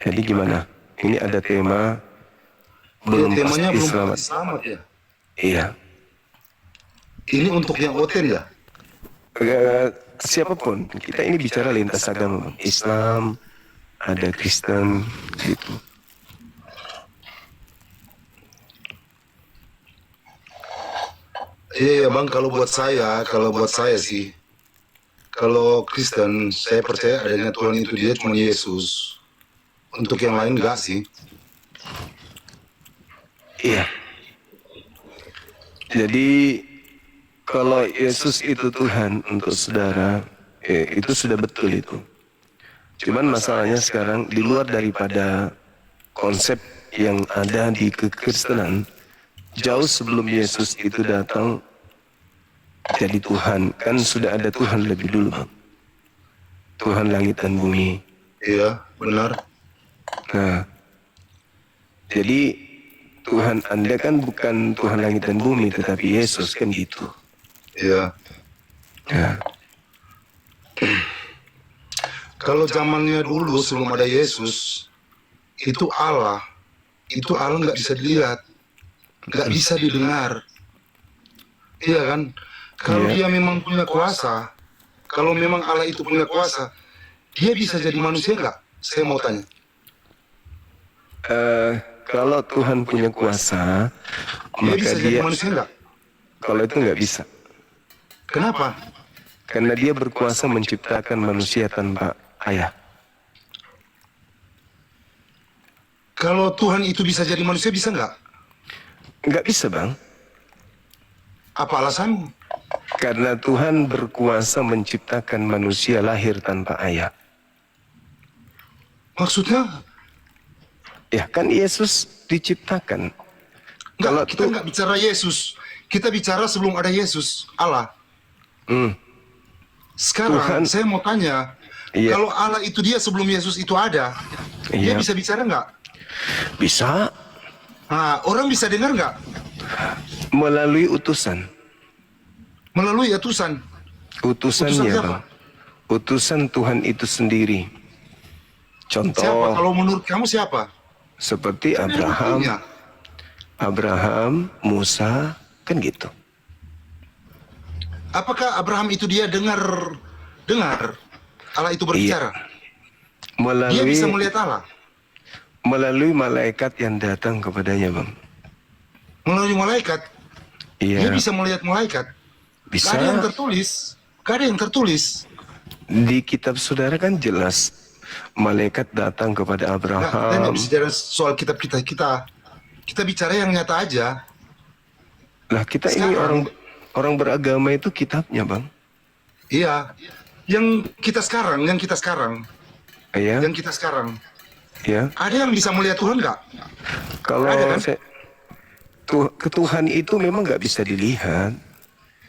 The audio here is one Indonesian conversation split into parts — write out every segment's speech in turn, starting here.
Jadi gimana? Ini ada tema Iya, belum temanya pasti belum selamat. pasti selamat ya. Iya. Ini untuk yang oten ya. Siapapun, kita ini bicara lintas agama, Bang. Islam, ada Kristen, gitu. Iya ya bang, kalau buat saya sih, kalau Kristen, saya percaya adanya Tuhan itu dia cuma Yesus. Untuk yang lain enggak sih. Iya. Jadi kalau Yesus itu Tuhan untuk saudara, itu sudah betul itu. Cuman masalahnya sekarang di luar daripada konsep yang ada di kekristenan, jauh sebelum Yesus itu datang jadi Tuhan, kan sudah ada Tuhan lebih dulu, Bang. Tuhan langit dan bumi. Iya, benar. Nah, jadi Tuhan Anda kan bukan Tuhan langit dan bumi, tetapi Yesus kan gitu. Iya. Nah, Kalau zamannya dulu sebelum ada Yesus, itu Allah nggak bisa dilihat, nggak bisa didengar. Iya kan? Kalau Iya. dia memang punya kuasa, kalau memang Allah itu punya kuasa, dia bisa jadi manusia nggak? Saya mau tanya. Kalau Tuhan punya kuasa, Dia maka bisa jadi dia, manusia nggak? kalau itu nggak bisa. Kenapa? Karena dia berkuasa menciptakan manusia tanpa ayah. Kalau Tuhan itu bisa jadi manusia, bisa nggak? Nggak bisa, Bang. Apa alasanmu? Karena Tuhan berkuasa menciptakan manusia lahir tanpa ayah. Maksudnya, Ya kan Yesus diciptakan. Kalau kita nggak bicara Yesus. Kita bicara sebelum ada Yesus, Allah. Sekarang, Tuhan- saya mau tanya, Iya. kalau Allah itu dia sebelum Yesus itu ada, dia Iya. bisa bicara nggak? Bisa Nah, orang bisa dengar nggak? melalui utusan. Melalui utusan. Utusan Utusannya, siapa? Bang. Utusan Tuhan itu sendiri. Siapa? Contoh Kalau menurut kamu siapa? seperti Kan ada buktinya. Abraham, Musa, kan gitu. Apakah Abraham itu dia dengar Allah itu berbicara? Dia bisa melihat Allah Melalui malaikat yang datang kepadanya, Bang. melalui malaikat. Dia Iya, bisa melihat malaikat. bisa. Gak ada yang tertulis. Gak ada yang tertulis. Di kitab saudara kan jelas malaikat datang kepada Nah, kita nggak Abraham. bicara soal kitab kita bicara yang nyata aja. Lah kita ini Sekarang- orang beragama itu kitabnya, Bang. Iya. Yang kita sekarang, Iya, yang kita sekarang. ya. Ada yang bisa melihat Tuhan nggak? Kalau Ada kan? Tuhan itu memang nggak bisa dilihat.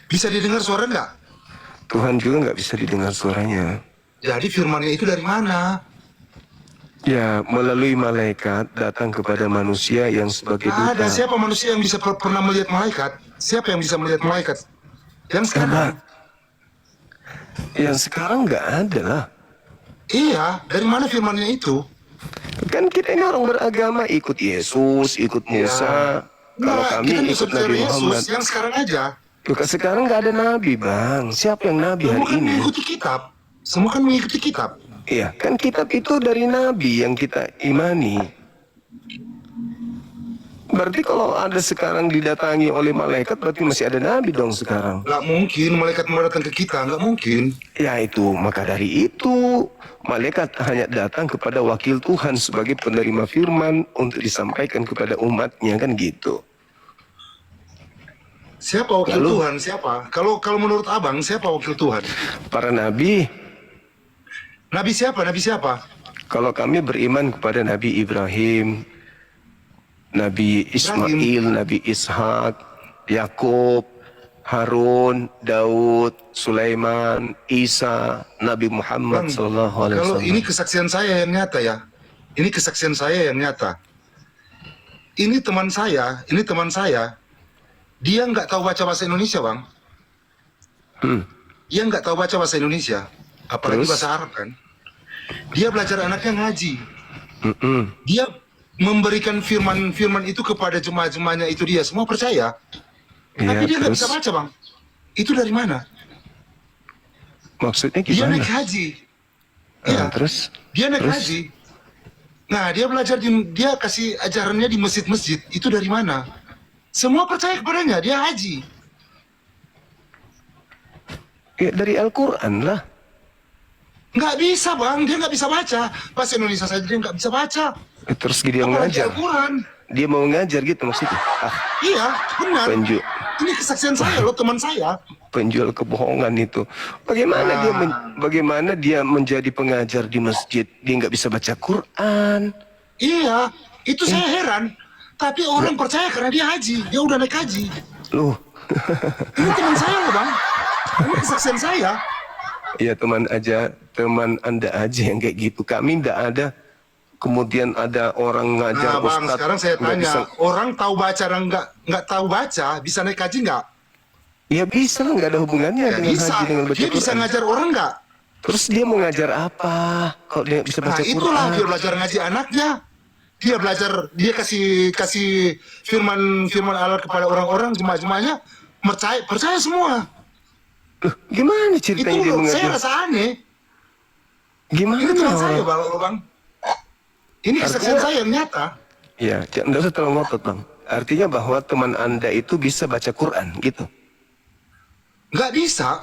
Bisa didengar suara nggak? Tuhan juga nggak bisa didengar suaranya. Jadi firmannya itu dari mana? Ya, melalui malaikat datang kepada manusia yang sebagai Nggak ada. duta. Siapa manusia yang bisa pernah melihat malaikat? Siapa yang bisa melihat malaikat? Yang sekarang? Yang sekarang nggak ada lah. Iya. Dari mana firmannya itu? Kan kita ini orang beragama, ikut Yesus, ikut Musa. Kalau Nggak, kami kita nggak ikut bisa bicara Nabi Yesus. Muhammad. Yang sekarang aja. Loh, sekarang nggak ada Nabi, Bang. Siapa yang Nabi Semua hari kan ini? mengikuti kitab. Semua kan mengikuti kitab. Iya, kan kitab itu dari Nabi yang kita imani. Berarti kalau ada sekarang didatangi oleh malaikat, berarti masih ada Nabi dong sekarang. Nggak mungkin malaikat mau datang ke kita. Nggak mungkin. Ya itu, maka dari itu malaikat hanya datang kepada wakil Tuhan sebagai penerima firman untuk disampaikan kepada umatnya, kan gitu. Siapa wakil Lalu? Tuhan? Siapa? Kalau menurut abang, siapa wakil Tuhan? Para nabi, Nabi siapa? Nabi siapa? kalau kami beriman kepada Nabi Ibrahim, Nabi Ismail, Nabi Ishak, Yakub, Harun, Daud, Sulaiman, Isa, Nabi Muhammad Bang, Sallallahu Alaihi kalau Wasallam. ini kesaksian saya yang nyata ya. Ini kesaksian saya yang nyata. Ini teman saya. Dia nggak tahu baca bahasa Indonesia, Bang. Dia nggak tahu baca bahasa Indonesia. Apalagi Terus? bahasa Arab kan. Dia belajar anaknya ngaji. Dia memberikan firman itu kepada jemaah-jemaahnya itu, dia semua percaya. Iya, Tapi dia nggak terus bisa baca, Bang. Itu dari mana? maksudnya Dia gimana? naik haji. Ah, Iya, terus dia naik terus haji. Nah, dia belajar dia kasih ajarannya di masjid-masjid. Itu dari mana? Semua percaya kepadanya, dia haji. ya dari Al-Quran lah. Nggak bisa, Bang. Dia nggak bisa baca. Bahasa Indonesia saja dia nggak bisa baca. Terus dia Apalagi mengajar. Al-Quran. Dia mau ngajar gitu maksudnya. Ah, Iya, benar. penju Ini kesaksian saya loh, teman saya. penjual kebohongan itu. Bagaimana dia menjadi pengajar di masjid? Dia nggak bisa baca Quran. Iya, itu saya heran. Tapi orang percaya karena dia haji. Dia udah naik haji. Loh, Ini teman saya loh, Bang. Ini kesaksian saya. ya teman Anda aja yang kayak gitu. Kami nggak ada. Kemudian ada orang ngajar Nah, Bang, ustadz sekarang saya nggak tanya, bisa. orang tahu baca dan nggak tahu baca bisa naik haji nggak? Ya bisa lah, nggak ada hubungannya Ya dengan bisa. haji dengan baca Dia bisa Quran. ngajar orang nggak? Terus dia mau ngajar apa? Kalau dia nggak bisa Nah, baca itulah Quran. dia belajar ngaji anaknya. Dia belajar, dia kasih firman Allah kepada orang-orang, jemaah-jemaahnya percaya semua. Loh, gimana Itu ceritanya dia saya mengajar? rasa aneh. Gimana? Ini teman saya, Bang. Ini kesaksian Artinya- saya yang nyata. Ya, jangan usah terlalu ngotot, Bang. Artinya bahwa teman Anda itu bisa baca Quran, gitu. Nggak bisa.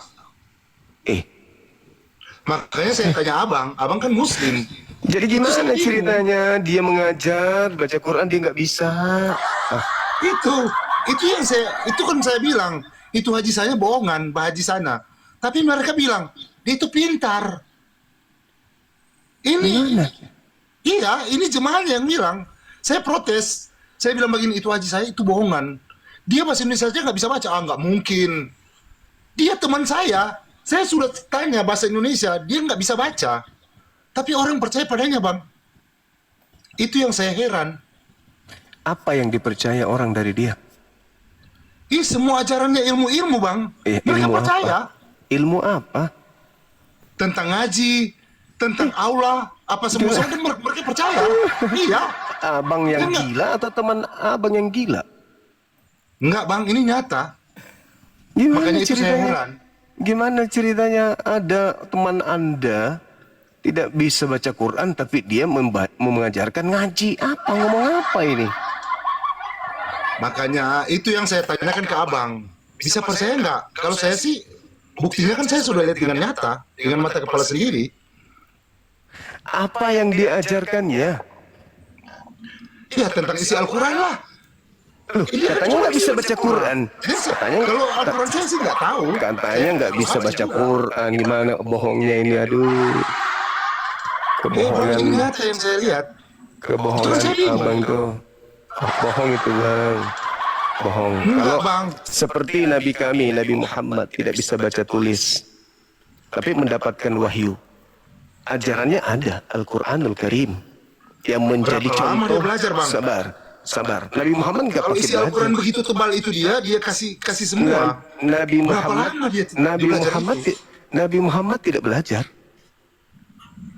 Eh, Makanya saya tanya abang kan Muslim. jadi saya gimana bingung. ceritanya dia mengajar baca Quran dia nggak bisa? Ah, Itu kan saya bilang, itu haji saya bohongan, Pak Haji sana. Tapi mereka bilang, dia itu pintar. Ini, gimana? iya, ini jemaahnya yang bilang. Saya protes. Saya bilang begini, itu haji saya itu bohongan. Dia bahasa Indonesia saja nggak bisa baca. Ah, nggak mungkin. Dia teman saya. Saya sudah tanya bahasa Indonesia, dia nggak bisa baca. Tapi orang percaya padanya, Bang. Itu yang saya heran. Apa yang dipercaya orang dari dia? Ini semua ajarannya ilmu-ilmu, Bang. Mereka Ilmu percaya apa? Ilmu apa? tentang ngaji, tentang aula, apa semua dan mereka percaya. Iya. Abang yang Enggak. gila atau teman abang yang gila? Enggak, Bang, ini nyata. Gimana Makanya itu saya ceritanya? heran. Gimana ceritanya ada teman Anda tidak bisa baca Quran tapi dia mengajarkan ngaji? Apa ngomong apa ini? Makanya itu yang saya tanyakan ke Abang. Bisa percaya nggak? Kalau saya sih, buktinya kan saya sudah lihat dengan nyata, dengan mata kepala sendiri. Apa yang diajarkannya? Ya, tentang isi Al-Quran lah. Loh, Ini kan katanya cuma nggak bisa isi baca Al-Quran. Quran. Katanya, kalau Al-Quran saya sih nggak tahu. Katanya nggak bisa Sama baca juga. Quran. Gimana bohongnya ini? Aduh, Bang, kebohongan, ini nyata yang saya lihat. kebohongan Itu kan saya bingung. abang tuh. Bohong itu bang, bohong. Enggak, Kalau Bang. seperti Nabi kami, Nabi Muhammad tidak bisa baca tulis, tapi mendapatkan wahyu. Ajarannya ada Al-Quranul Karim yang menjadi Berapa lama contoh. dia belajar, Bang? Sabar. Nabi Muhammad nggak Kalau pakai isi Al-Quran belajar. begitu tebal itu dia kasih semua. Nabi Berapa Muhammad, lama dia belajar itu? Nabi Muhammad tidak belajar.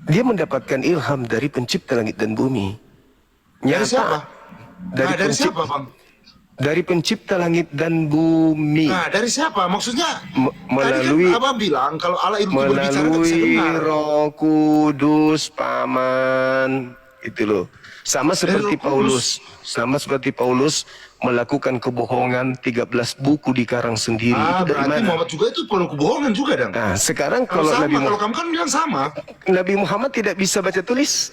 Dia mendapatkan ilham dari pencipta langit dan bumi. Dari siapa? Dari, Dari pencipta, siapa, Bang? dari pencipta langit dan bumi. Nah, dari siapa? Maksudnya, Melalui- tadi kan Abang bilang kalau Allah itu berbicara nggak bisa Melalui dengar. Roh Kudus paman. Itu loh. Sama seperti Roh Kudus. Paulus melakukan kebohongan 13 buku dikarang sendiri. Ah, Itu dari berarti mana? Muhammad juga itu perlu kebohongan juga, dong. Nah, sekarang Kalau kalau sama, kalau kamu kan bilang sama. Nabi Muhammad tidak bisa baca tulis.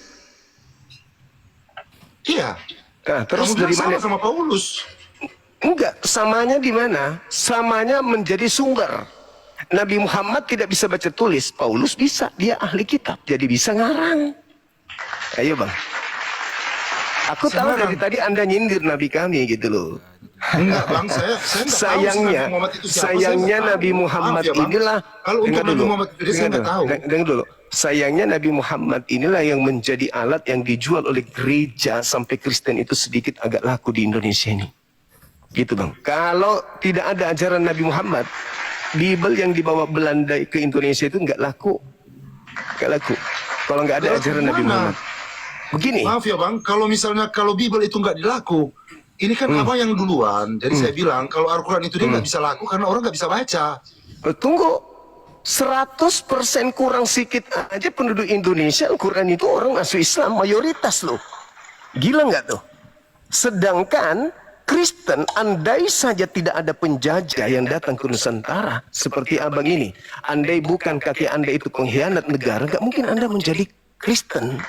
Iya. Nah, terus Kamu dari bilang mana? sama Paulus. Enggak, samanya di mana? Samanya menjadi sumber. Nabi Muhammad tidak bisa baca tulis, Paulus bisa, dia ahli kitab, jadi bisa ngarang. Ayo bang. Aku tahu Sekarang. dari tadi Anda nyindir Nabi kami gitu loh. Enggak, Bang, saya nggak tahu sih Sayangnya, Nabi Muhammad itu siapa. sayangnya Saya nggak tahu. Nabi Muhammad Maaf ya, Bang. inilah. Kalau untuk Dengar Nabi dulu, Muhammad itu saya dengar nggak tahu. dengar dulu. Sayangnya Nabi Muhammad inilah yang menjadi alat yang dijual oleh gereja sampai Kristen itu sedikit agak laku di Indonesia ini. Gitu bang. Kalau tidak ada ajaran Nabi Muhammad, Bible yang dibawa Belanda ke Indonesia itu nggak laku. Nggak laku. Kalau nggak ada Lalu ajaran Nabi gimana? Muhammad. Begini. Maaf ya bang, kalau misalnya kalau Bible itu nggak dilaku, ini kan abang yang duluan. Jadi saya bilang kalau Al-Quran itu dia nggak bisa laku karena orang nggak bisa baca. Tunggu, 100% kurang sedikit aja penduduk Indonesia Al-Quran itu orang masuk Islam mayoritas loh. Gila nggak tuh? Sedangkan Kristen, andai saja tidak ada penjajah yang datang ke Nusantara seperti abang ini, andai bukan kaki anda itu pengkhianat negara, nggak mungkin anda menjadi Kristen.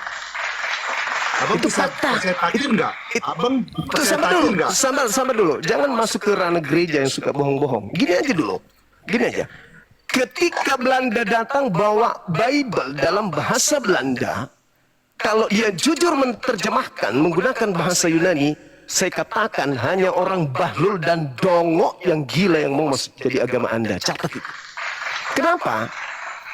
Abang Itu bisa fakta. percaya takdir nggak? Abang Itu percaya sabar takdir dulu, nggak? sabar dulu. Jangan masuk ke ranah gereja yang suka bohong-bohong. Gini aja dulu, gini aja. Ketika Belanda datang bawa Bible dalam bahasa Belanda, kalau dia jujur menerjemahkan menggunakan bahasa Yunani, saya katakan hanya orang bahlul dan dongok yang gila yang mau masuk jadi agama Anda. Catat itu. Kenapa?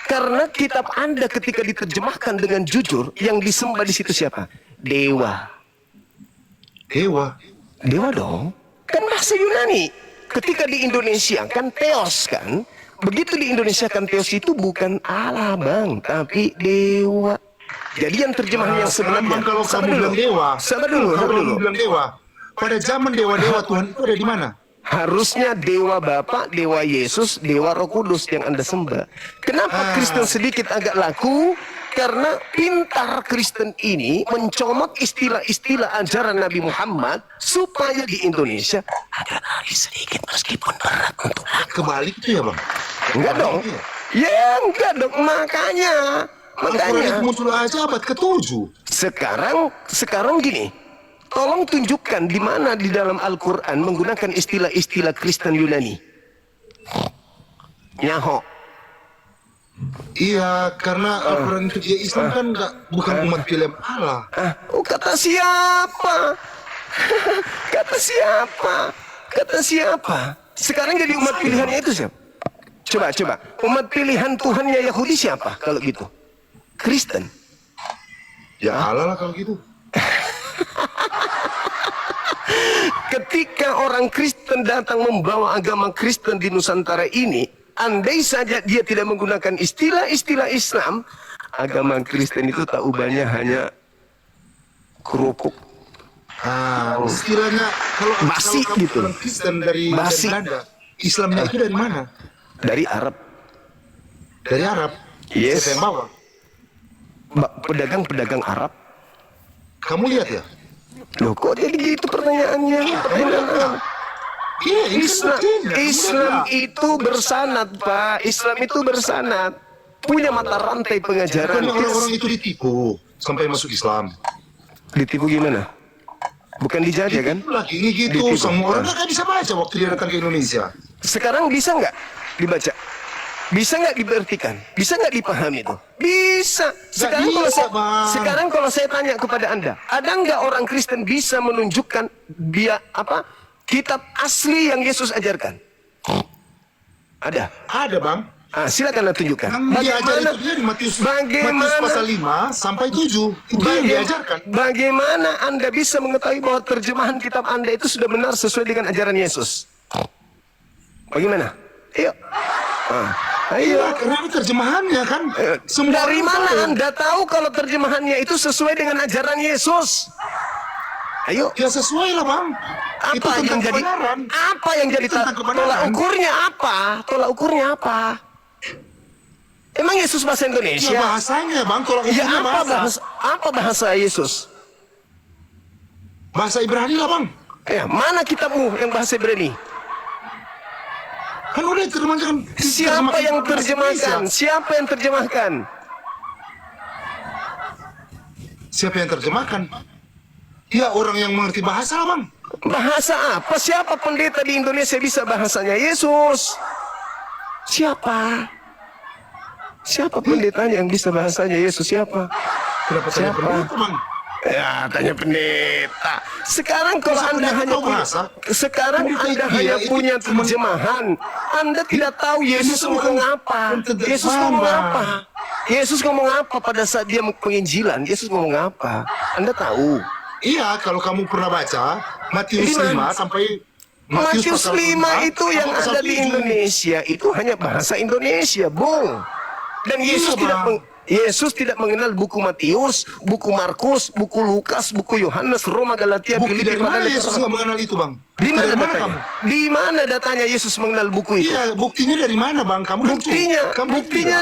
Karena kitab Anda ketika diterjemahkan dengan jujur, yang disembah di situ siapa? Dewa. Dewa. Dewa dong. Kan bahasa Yunani. Ketika di Indonesia kan Theos kan. Begitu di Indonesia kan Theos itu bukan Allah bang, tapi dewa. Jadi yang terjemahan yang sebenarnya. Bang, kalau Sabar kamu dulu. bilang dewa, Sabar dulu. kalau Sabar kamu dulu. bilang dewa, pada zaman dewa-dewa Tuhan itu ada di mana? Harusnya Dewa Bapa, Dewa Yesus, Dewa Roh Kudus yang Anda sembah. Kenapa Kristen sedikit agak laku? Karena pintar Kristen ini mencomot istilah-istilah ajaran Nabi Muhammad supaya di Indonesia agak lari sedikit meskipun berat untuk laku. Kebalik itu ya bang? Enggak dong. Ya enggak dong. Makanya. Al-Quran itu muncul aja abad ke-7. Sekarang gini. Tolong tunjukkan di mana di dalam Al-Quran menggunakan istilah-istilah Kristen Yunani. Nyaho. Iya, karena Al-Quran itu dia Islam kan bukan umat pilihan Allah. Kata siapa? Kata siapa? Sekarang jadi umat pilihannya itu siapa? Coba. Umat pilihan Tuhannya Yahudi siapa kalau gitu? Kristen. Ya Allah lah kalau gitu. Ketika orang Kristen datang membawa agama Kristen di Nusantara ini, andai saja dia tidak menggunakan istilah-istilah Islam, agama Kristen itu tak ubahnya hanya kerupuk. Istilahnya kalau Basi kamu gitu. orang Kristen dari Basi. Belanda, Islamnya itu dari mana? Dari Arab. Dari Arab. Yes. Siapa yang bawa? Pedagang-pedagang Arab. Kamu lihat ya? Loh kok jadi gitu pertanyaannya? Iya, ini Islam, kan buktinya. Kamu Islam lihat. itu bersanad, Pak. Islam itu bersanad. Punya mata rantai pengajaran. Bukannya orang-orang itu ditipu sampai masuk Islam. Ditipu gimana? Bukan dijajah kan? Itu lagi gitu, Ditipu. semua orang nggak bisa baca waktu dia datang ke Indonesia. Sekarang bisa nggak dibaca? Bisa nggak dibertikan? Bisa nggak dipahami itu? Bisa. Sekarang kalau saya tanya kepada Anda, ada nggak orang Kristen bisa menunjukkan kitab asli yang Yesus ajarkan? Ada. Ada bang. Silakan tunjukkan. Yang diajar itu dia di Matius pasal 5 sampai 7. Itu yang diajarkan. Bagaimana Anda bisa mengetahui bahwa terjemahan kitab Anda itu sudah benar sesuai dengan ajaran Yesus? Bagaimana? Ayo. Ayo. Iya, karena ini terjemahannya kan. Dari mana Anda tahu kalau terjemahannya itu sesuai dengan ajaran Yesus? Ayo. Ya sesuai lah bang. Itu Apa yang tentang jadi? kebenaran. Apa yang jadi Tentang kebenaran. tolak ukurnya apa? Tolak ukurnya apa? Emang Yesus bahasa Ya Indonesia? bahasanya bang, kalau Ya ukurnya apa bahasa Yesus? bahasa Ibrani lah bang. Mana kitabmu yang bahasa Ibrani? Kan udah diterjemahkan. Siapa yang bahasa terjemahkan? Indonesia. Siapa yang terjemahkan? Siapa yang terjemahkan? Ya orang yang mengerti bahasa lah bang. Bahasa apa? Siapa pendeta di Indonesia bisa bahasanya Yesus? Siapa? Siapa pendetanya yang bisa bahasanya Yesus? Siapa? Kenapa tanya Siapa? pendeta bang? Ya, tanya pendeta. Sekarang kalau Masa Anda pendeta hanya tahu punya, bahasa? sekarang Pendeta Anda itu hanya itu punya cuma- terjemahan. Anda tidak tahu Yesus Itu ngomong bukan apa. terjemahan, Yesus ngomong Bang. apa? Yesus ngomong apa pada saat dia penginjilan? Yesus ngomong apa? Anda tahu? Iya, kalau kamu pernah baca Matius Di mana? 5 sampai Matius pasal 5 itu yang pasal ada di 7. Indonesia itu hanya bahasa Indonesia, Bung. Dan Yesus Iya, tidak Bang. Yesus tidak mengenal buku Matius, buku Markus, buku Lukas, buku Yohanes, Roma, Galatia, Bukti Filipi, dari mana Fadalia, Yesus nggak mengenal itu, Bang? Di mana Dari mana datanya? kamu? Di mana datanya Yesus mengenal buku itu? Iya, buktinya dari mana, Bang? Kamu kan Buktinya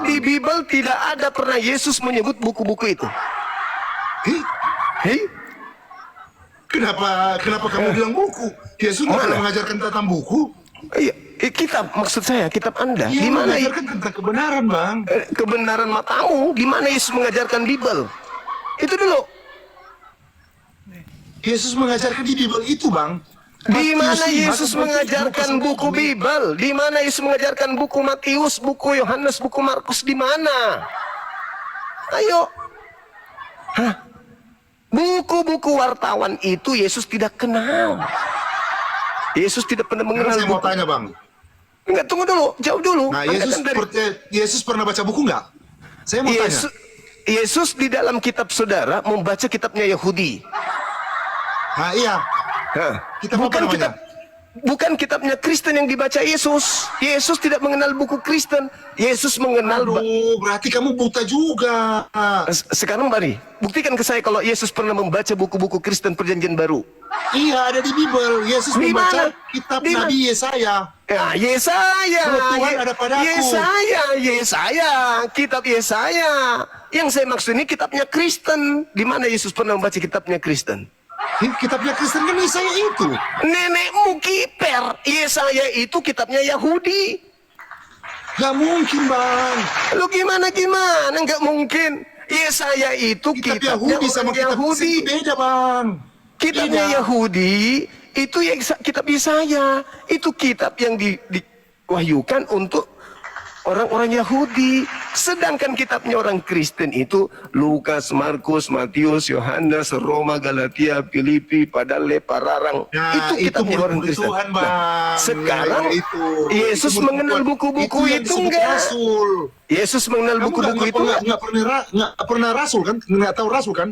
bilang. di Bible tidak ada pernah Yesus menyebut buku-buku itu. Hih? Hei? Kenapa kamu bilang buku? Yesus nggak pernah Mana? mengajarkan tentang buku. Iya, kitab maksud saya, kitab Anda. Dia Di mana mengajarkan tentang kebenaran, Bang. kebenaran matamu? Di mana Yesus mengajarkan Bible? Itu dulu. Yesus mengajarkan di Bible itu, Bang. Di mana Matius 5 Yesus sampai mengajarkan 7 buku sampai 7. Bible? Di mana Yesus mengajarkan buku Matius, buku Yohanes, buku Markus? Di mana? Ayo. Hah? Buku-buku wartawan itu Yesus tidak kenal. Yesus tidak pernah Sekarang mengenal saya mau buku. tanya, Bang. Enggak, tunggu dulu, jauh dulu. Nah, Anda kan dari- Yesus pernah baca buku nggak? Saya mau Yesus, tanya. Yesus di dalam kitab saudara membaca kitabnya Yahudi. Nah, iya. Hah. Kitab apa namanya? Bukan kitabnya Kristen yang dibaca Yesus. Yesus tidak mengenal buku Kristen. Yesus mengenal Aduh, berarti kamu buta juga. sekarang mari buktikan ke saya kalau Yesus pernah membaca buku-buku Kristen Perjanjian Baru. Iya, ada di Bible. Yesus Di membaca mana? kitab Di mana? Nabi Yesaya. Ya, Yesaya. Roh Tuhan ada padaku. Yesaya, kitab Yesaya. Yang saya maksud ini kitabnya Kristen. Di mana Yesus pernah membaca kitabnya Kristen? Kitabnya Kristen kan Yesaya itu. Nenekmu kiper. Yesaya itu kitabnya Yahudi. Gak mungkin, Bang. Lu gimana? Nggak mungkin. Yesaya itu Kitab kitabnya Yahudi sama orang kitab Kristen Yahudi. itu beda, Bang. Kitabnya Beda. Yahudi itu yang kitab Yesaya. Itu kitab yang diwahyukan untuk orang-orang Yahudi. Sedangkan kitabnya orang Kristen itu Lukas, Markus, Matius, Yohanes, Roma, Galatia, Filipi, Fadalia, Pararang. Nah, itu kitabnya orang murid Kristen. Tuhan, Bang. Sekarang Ya, itu. Yesus Itu murid mengenal Tuhan. buku-buku yang itu disebut enggak? Rasul. Yesus mengenal Kamu buku-buku itu enggak? nggak pernah rasul kan? Nggak tahu rasul kan?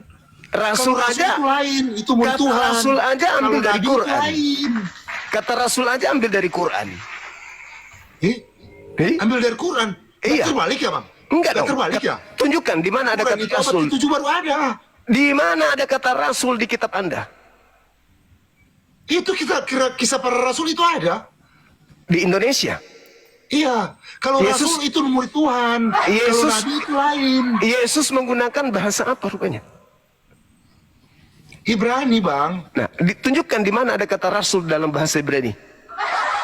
Rasul Kalau aja. itu lain, itu murid Kata Tuhan. Rasul aja ambil Kalau dari Nabi itu Quran. lain. Kata Rasul aja ambil dari Quran. Eh? Ambil dari Quran. Nggak Iya. terbalik ya, Bang? Enggak Nggak dong. terbalik ya? Tunjukkan di mana ada Quran kata itu abad Rasul. ke-7 baru ada. Di mana ada kata Rasul di kitab Anda? Itu kisah para rasul itu ada. Di Indonesia. Iya. Kalau Yesus- rasul itu murid Tuhan. Kalau Yesus- nabi itu lain. Yesus menggunakan bahasa apa rupanya? Ibrani, Bang. Nah, ditunjukkan di mana ada kata Rasul dalam bahasa Ibrani.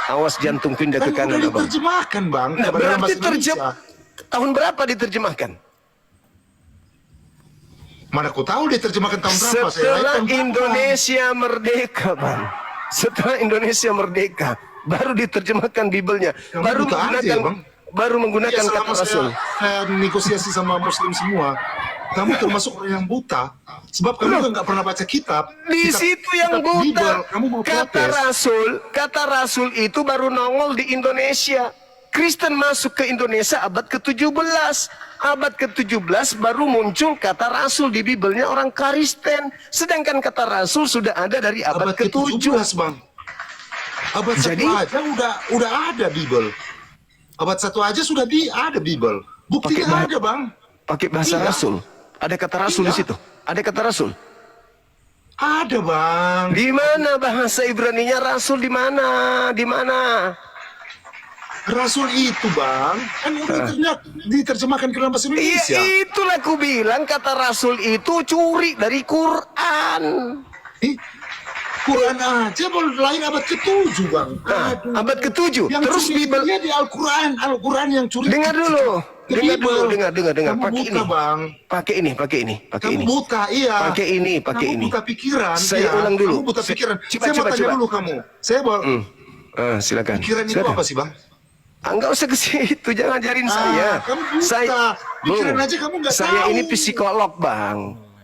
Awas jantung pindah ke Kan kanan, udah abang. diterjemahkan, Bang. Nah, dalam berarti bahasa Indonesia. tahun berapa diterjemahkan? Mana aku tahu diterjemahkan tahun berapa? Saya Setelah tahun berapa? Indonesia merdeka, Bang. Setelah Indonesia merdeka, baru diterjemahkan Biblenya. Kamu Baru buta aja, menggunakan, Bang. baru Iya, menggunakan kata selama Rasul. saya negosiasi sama Muslim semua, kamu termasuk orang yang buta. Sebab kamu nggak pernah baca kitab. Di situ yang kitab buta. Bible, kamu mau protes. Kata Rasul itu baru nongol di Indonesia. Kristen masuk ke Indonesia abad ke-17. Abad ke-17 baru muncul kata Rasul di Bibelnya orang Kristen. Sedangkan kata Rasul sudah ada dari abad ke-7. ke-17, Bang. Abad Jadi- 1 aja udah ada Bible. Abad 1 aja sudah ada Bible. Buktinya Pakai ada, Bang. Pakai bahasa Iya. Rasul. Ada kata Rasul di Iya. situ. Ada kata Rasul. Ada, Bang. Di mana bahasa Ibraninya Rasul di mana? Di mana? Rasul itu, Bang, kan udah diterjemahkan ke dalam bahasa Indonesia. Iya, itulah aku bilang kata Rasul itu curi dari Quran. Quran aja baru lahir abad ke-7, Bang. Nah, Aduh. abad ke-7. Yang Terus curi Bible. dia di Al-Quran yang curi. Dengar dulu. Ke Dengar Bible. dulu, dengar. Kamu Pakai buta, ini. Bang. Pakai ini. Kamu buta, iya. Pakai ini. Kamu buta pikiran. Saya iya. ulang dulu. Kamu buta pikiran. Coba, Saya mau tanya coba. dulu kamu. Saya mau Silakan. pikiran itu Silakan. apa sih, Bang? Enggak usah ke situ, jangan ajarin saya. Kamu buta. Pikiran aja kamu nggak Saya tahu. ini psikolog, Bang.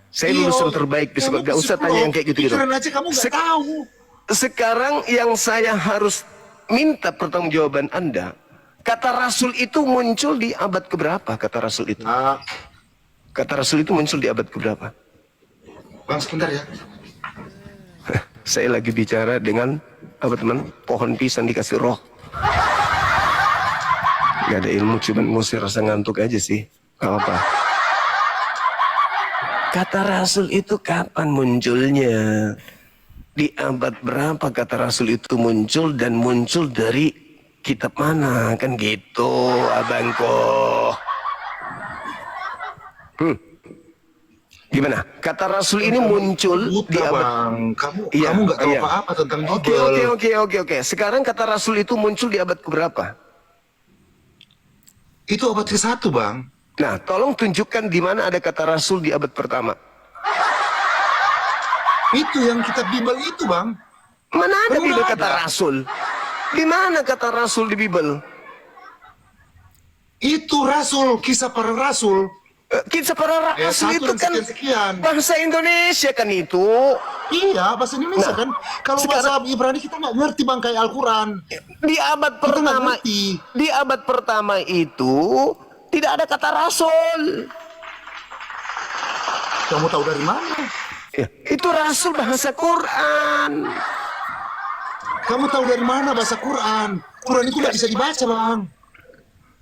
Saya Iya, lulusan terbaik psikolog. kamu Gak usah tanya yang kayak gitu-gitu. Pikiran aja kamu nggak tahu. Sekarang yang saya harus minta pertanggungjawaban Anda, kata Rasul itu muncul di abad keberapa? Kata Rasul itu. Nah, Kata Rasul itu muncul di abad keberapa? Bang, sebentar ya. Saya lagi bicara dengan apa teman? Pohon pisang dikasih roh. Gak ada ilmu, cuman ngusir rasa ngantuk aja sih. Gak apa. Kata Rasul itu kapan munculnya? Di abad berapa kata Rasul itu muncul dan muncul dari kitab mana? Kan gitu, abangku. Gimana? Kata Rasul ini muncul di Buta, abad... Bang. Kamu Iya, kamu nggak tahu iya. apa-apa tentang Oke, Bible. oke. Sekarang kata Rasul itu muncul di abad keberapa? Itu abad ke-1, Bang. Nah, tolong tunjukkan di mana ada kata Rasul di abad pertama. Itu yang kitab Bible itu, Bang. Mana ada Kan Bible udah kata ada. Rasul? Di mana kata Rasul di Bible? Itu Rasul, kisah para Rasul. Kisah para Ayat Rasul 1 itu dan kan sekian-sekian. bahasa Indonesia kan itu. Iya, bahasa Indonesia Nah, kan. Kalau sekarang- bahasa Ibrani kita nggak ngerti, Bang, kayak Al-Quran. Di abad Kita nggak pertama, ngerti. di abad pertama itu tidak ada kata Rasul. Kamu tahu dari mana? Ya, itu Rasul bahasa Quran. Kamu tahu dari mana bahasa Quran? Quran itu nggak bisa dibaca, Bang.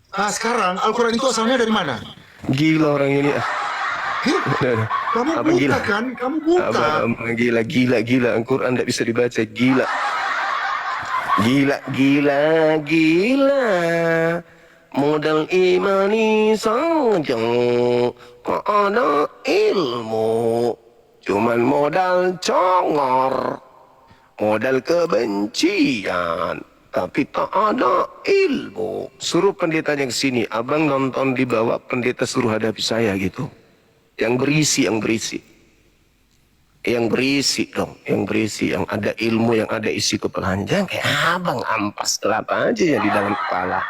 Nah, sekarang Al-Quran itu asalnya dari mana? Gila orang ini. Hih, Udah. kamu Abang buta gila. kan? Kamu buta. Abang gila. Al-Quran tidak bisa dibaca. Gila. Modal imani saja, tak ada ilmu. Cuman modal congor, modal kebencian, tapi tak ada ilmu. Suruh pendetanya ke sini, abang nonton di bawah, pendeta suruh hadapi saya gitu. Yang berisi. Yang berisi, yang ada ilmu, yang ada isi kepalanya. Jangan kayak abang ampas kelapa aja yang di dalam kepala.